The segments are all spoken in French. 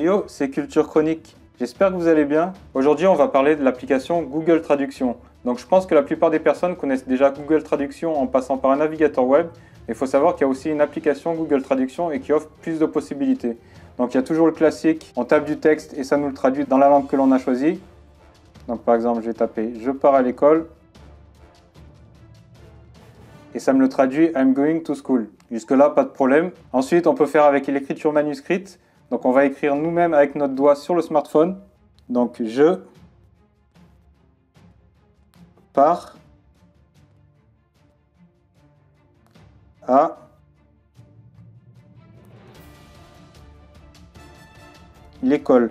Yo, c'est Culture Chronique. J'espère que vous allez bien. Aujourd'hui, on va parler de l'application Google Traduction. Donc je pense que la plupart des personnes connaissent déjà Google Traduction en passant par un navigateur web. Il faut savoir qu'il y a aussi une application Google Traduction et qui offre plus de possibilités. Donc il y a toujours le classique, on tape du texte et ça nous le traduit dans la langue que l'on a choisie. Donc par exemple, je vais taper « Je pars à l'école » et ça me le traduit « I'm going to school ». Jusque-là, pas de problème. Ensuite, on peut faire avec l'écriture manuscrite. Donc on va écrire nous-mêmes avec notre doigt sur le smartphone. Donc je pars à l'école.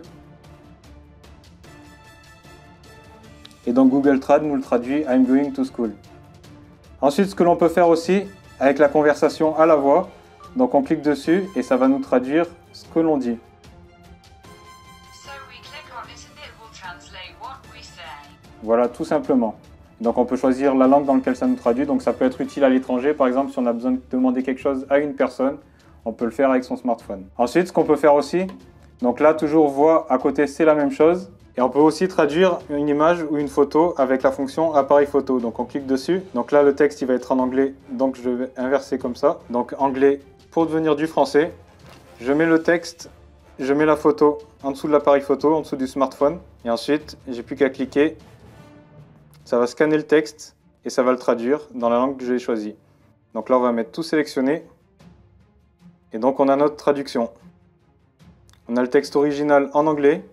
Et donc Google Trad nous le traduit I'm going to school. Ensuite, ce que l'on peut faire aussi avec la conversation à la voix, donc on clique dessus et ça va nous traduire ce que l'on dit. Voilà, tout simplement. Donc on peut choisir la langue dans laquelle ça nous traduit, donc ça peut être utile à l'étranger, par exemple si on a besoin de demander quelque chose à une personne, on peut le faire avec son smartphone. Ensuite, ce qu'on peut faire aussi, donc là toujours voix à côté c'est la même chose, et on peut aussi traduire une image ou une photo avec la fonction appareil photo. Donc on clique dessus, donc là le texte il va être en anglais, donc je vais inverser comme ça, donc anglais pour devenir du français, je mets le texte, je mets la photo en dessous de l'appareil photo, en dessous du smartphone, et ensuite j'ai plus qu'à cliquer. Ça va scanner le texte et ça va le traduire dans la langue que j'ai choisie. Donc là, on va mettre tout sélectionné. Et donc, on a notre traduction. On a le texte original en anglais.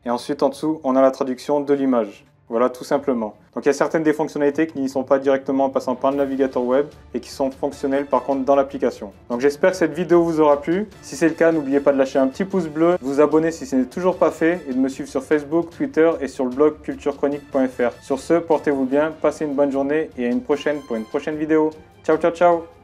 Et ensuite, en dessous, on a la traduction de l'image. Voilà, tout simplement. Donc, il y a certaines des fonctionnalités qui n'y sont pas directement en passant par le navigateur web et qui sont fonctionnelles par contre dans l'application. Donc, j'espère que cette vidéo vous aura plu. Si c'est le cas, n'oubliez pas de lâcher un petit pouce bleu, de vous abonner si ce n'est toujours pas fait et de me suivre sur Facebook, Twitter et sur le blog culturechronique.fr. Sur ce, portez-vous bien, passez une bonne journée et à une prochaine pour une prochaine vidéo. Ciao, ciao, ciao!